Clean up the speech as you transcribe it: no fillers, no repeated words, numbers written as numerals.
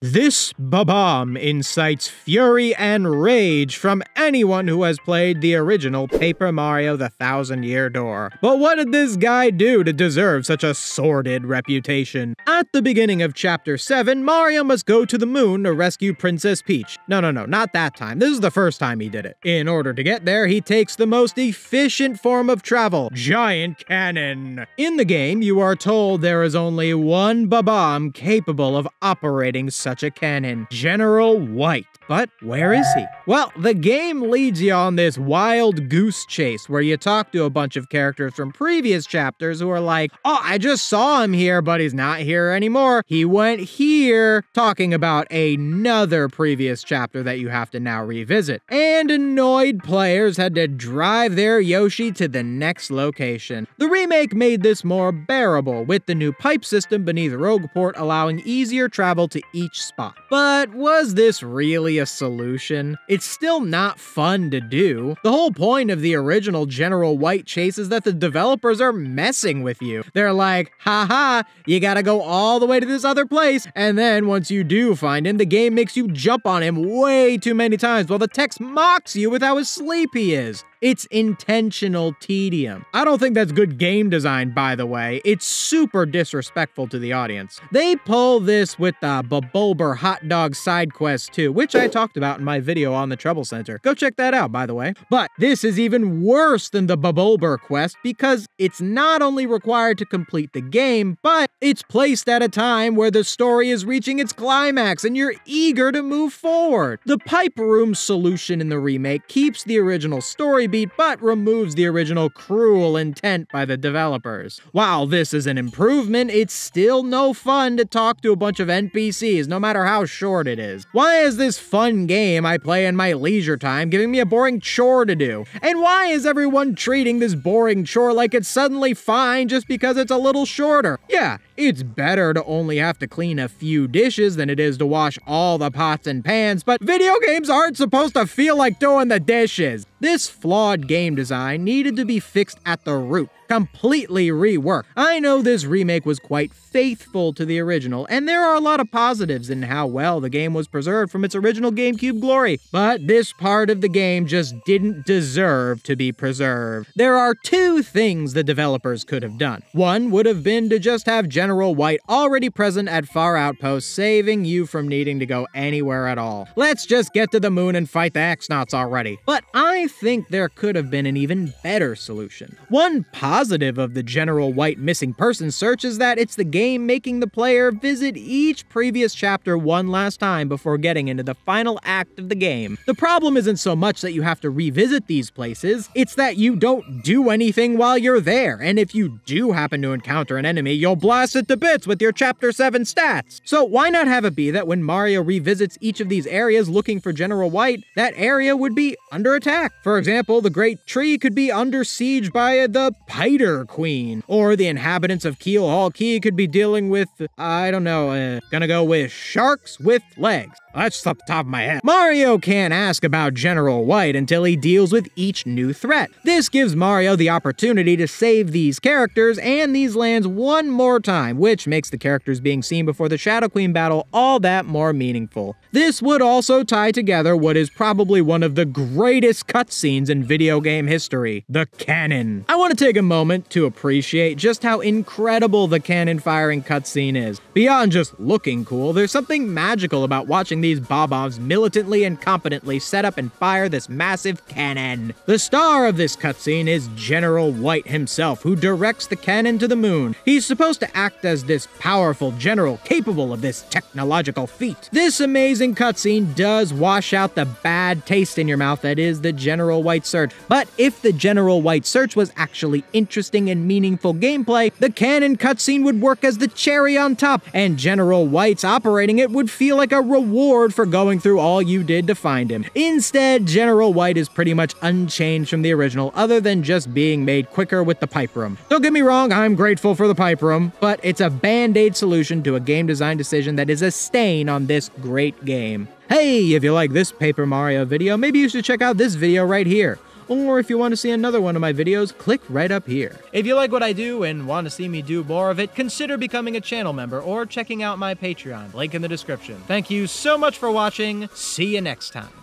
This babam incites fury and rage from anyone who has played the original Paper Mario: The Thousand-Year Door. But what did this guy do to deserve such a sordid reputation? At the beginning of Chapter 7, Mario must go to the moon to rescue Princess Peach. No, not that time. This is the first time he did it. In order to get there, he takes the most efficient form of travel: giant cannon. In the game, you are told there is only one babam capable of operating such a cannon: General White. But where is he? Well, the game leads you on this wild goose chase where you talk to a bunch of characters from previous chapters who are like, oh, I just saw him here, but he's not here anymore. He went here, talking about another previous chapter that you have to now revisit. And annoyed players had to drive their Yoshi to the next location. The remake made this more bearable, with the new pipe system beneath Rogueport allowing easier travel to each spot. But was this really a solution? It's still not fun to do. The whole point of the original General White chase is that the developers are messing with you. They're like, haha, you gotta go all the way to this other place, and then once you do find him, the game makes you jump on him way too many times while the text mocks you with how asleep he is. It's intentional tedium. I don't think that's good game design, by the way. It's super disrespectful to the audience. They pull this with the Babulber hot dog side quest too, which I talked about in my video on the Trouble Center. Go check that out, by the way. But this is even worse than the Babulber quest because it's not only required to complete the game, but it's placed at a time where the story is reaching its climax and you're eager to move forward. The pipe room solution in the remake keeps the original story beat, but removes the original cruel intent by the developers. While this is an improvement, it's still no fun to talk to a bunch of NPCs, no matter how short it is. Why is this fun game I play in my leisure time giving me a boring chore to do? And why is everyone treating this boring chore like it's suddenly fine just because it's a little shorter? Yeah, it's better to only have to clean a few dishes than it is to wash all the pots and pans, but video games aren't supposed to feel like doing the dishes. This flawed game design needed to be fixed at the root, completely reworked. I know this remake was quite faithful to the original, and there are a lot of positives in how well the game was preserved from its original GameCube glory, but this part of the game just didn't deserve to be preserved. There are two things the developers could have done. One would have been to just have General White already present at Far Outpost, saving you from needing to go anywhere at all. Let's just get to the moon and fight the X-Nauts already. But I think there could have been an even better solution. One positive of the General White missing persons search is that it's the game making the player visit each previous chapter one last time before getting into the final act of the game. The problem isn't so much that you have to revisit these places, it's that you don't do anything while you're there, and if you do happen to encounter an enemy, you'll blast it to bits with your Chapter 7 stats. So why not have it be that when Mario revisits each of these areas looking for General White, that area would be under attack? For example, the Great Tree could be under siege by the Piter Queen, or the inhabitants of Keel Hall Key could be dealing with, gonna go with sharks with legs. That's just off the top of my head. Mario can't ask about General White until he deals with each new threat. This gives Mario the opportunity to save these characters and these lands one more time, which makes the characters being seen before the Shadow Queen battle all that more meaningful. This would also tie together what is probably one of the greatest cutscenes in video game history, the cannon. I want to take a moment to appreciate just how incredible the cannon firing cutscene is. Beyond just looking cool, there's something magical about watching these bob-ombs militantly and competently set up and fire this massive cannon. The star of this cutscene is General White himself, who directs the cannon to the moon. He's supposed to act as this powerful general capable of this technological feat. This amazing cutscene does wash out the bad taste in your mouth that is the General White search, but if the General White search was actually interesting and meaningful gameplay, the cannon cutscene would work as the cherry on top, and General White's operating it would feel like a reward for going through all you did to find him. Instead, General White is pretty much unchanged from the original, other than just being made quicker with the pipe room. Don't get me wrong, I'm grateful for the pipe room, but it's a band-aid solution to a game design decision that is a stain on this great game. Hey, if you like this Paper Mario video, maybe you should check out this video right here. or if you want to see another one of my videos, click right up here. If you like what I do and want to see me do more of it, consider becoming a channel member or checking out my Patreon, link in the description. Thank you so much for watching. See you next time.